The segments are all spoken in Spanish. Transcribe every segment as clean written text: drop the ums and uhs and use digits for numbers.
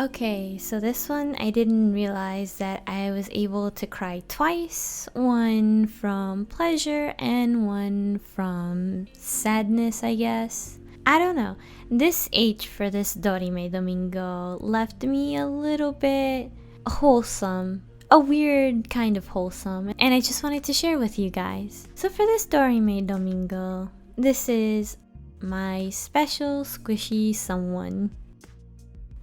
Okay, so this one I didn't realize that I was able to cry twice, one from pleasure and one from sadness, I guess. I don't know. This H for this Dorime Domingo left me a little bit wholesome. A weird kind of wholesome, and I just wanted to share with you guys. So for this Dorime Domingo, this is my special squishy someone.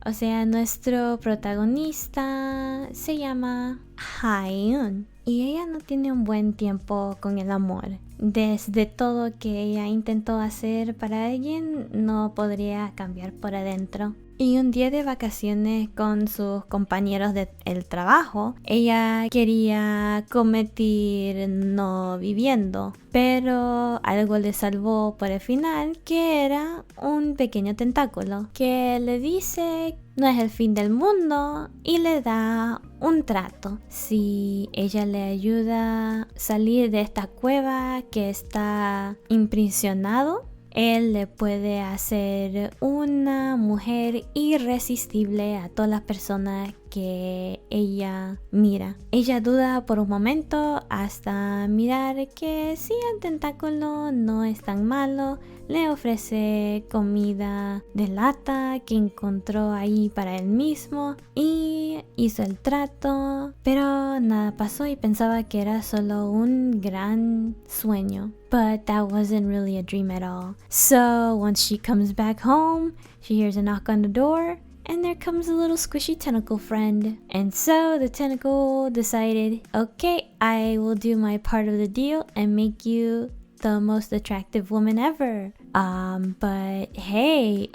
O sea, nuestro protagonista se llama Haeun y ella no tiene un buen tiempo con el amor. Desde todo que ella intentó hacer para alguien, no podría cambiar por adentro. Y un día de vacaciones con sus compañeros del trabajo, ella quería cometer no viviendo, pero algo le salvó por el final, que era un pequeño tentáculo que le dice no es el fin del mundo y le da un trato. Si ella le ayuda a salir de esta cueva que está imprisionado, él le puede hacer una mujer irresistible a todas las personas que ella mira. Ella duda por un momento hasta mirar que sí, el tentáculo no es tan malo. Le ofrece comida de lata que encontró ahí para él mismo y hizo el trato, pero nada pasó y pensaba que era solo un gran sueño. But that wasn't really a dream at all. So once she comes back home, she hears a knock on the door, and there comes a little squishy tentacle friend. And so the tentacle decided, okay, I will do my part of the deal and make you the most attractive woman ever. But hey,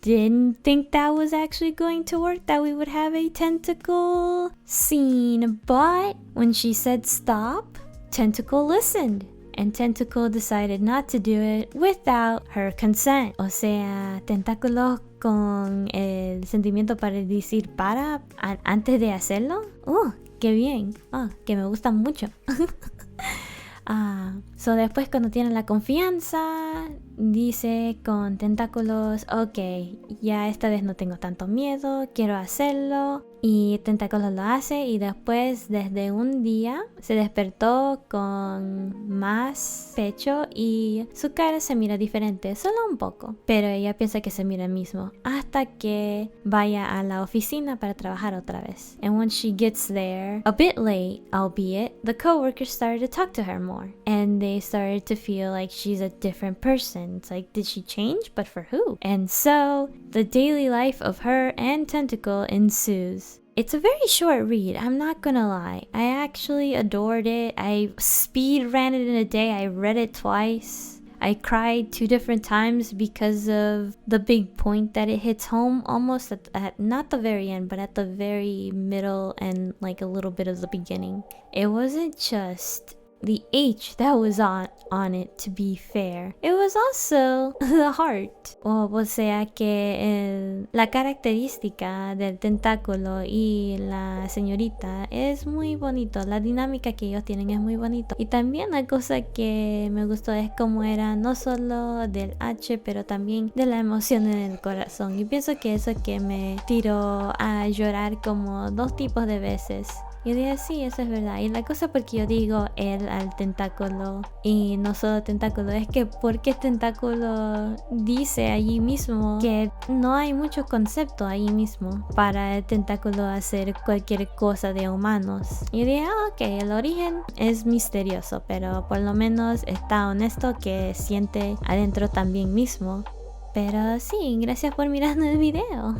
didn't think that was actually going to work, that we would have a tentacle scene. But when she said stop, Tentacle listened. And Tentacle decided not to do it without her consent. O sea, Tentáculo con el sentimiento para decir para antes de hacerlo. ¡Qué bien! Que me gusta mucho. So después cuando tiene la confianza, dice con Tentáculos, ok, ya esta vez no tengo tanto miedo, quiero hacerlo. Y Tentáculos lo hace y después desde un día se despertó con más pecho y su cara se mira diferente, solo un poco. Pero ella piensa que se mira el mismo hasta que vaya a la oficina para trabajar otra vez. And when she gets there, a bit late, albeit, the coworkers started to talk to her more. And they started to feel like she's a different person. It's like, did she change? But for who? And so, the daily life of her and Tentacle ensues. It's a very short read, I'm not gonna lie. I actually adored it. I speed ran it in a day. I read it twice. I cried 2 different times because of the big point that it hits home almost at not the very end, but at the very middle and like a little bit of the beginning. It wasn't just the H that was on it, to be fair. It was also the heart. O sea que la característica del tentáculo y la señorita es muy bonito. La dinámica que ellos tienen es muy bonito. Y también la cosa que me gustó es cómo era no solo del H, pero también de la emoción en el corazón. Y pienso que eso que me tiró a llorar como 2 tipos de veces. Y yo dije, sí, eso es verdad. Y la cosa porque yo digo él al tentáculo y no solo tentáculo, es que porque tentáculo dice allí mismo que no hay mucho concepto ahí mismo para el tentáculo hacer cualquier cosa de humanos. Y yo dije, ok, el origen es misterioso, pero por lo menos está honesto que siente adentro también mismo. Pero sí, gracias por mirarme el video.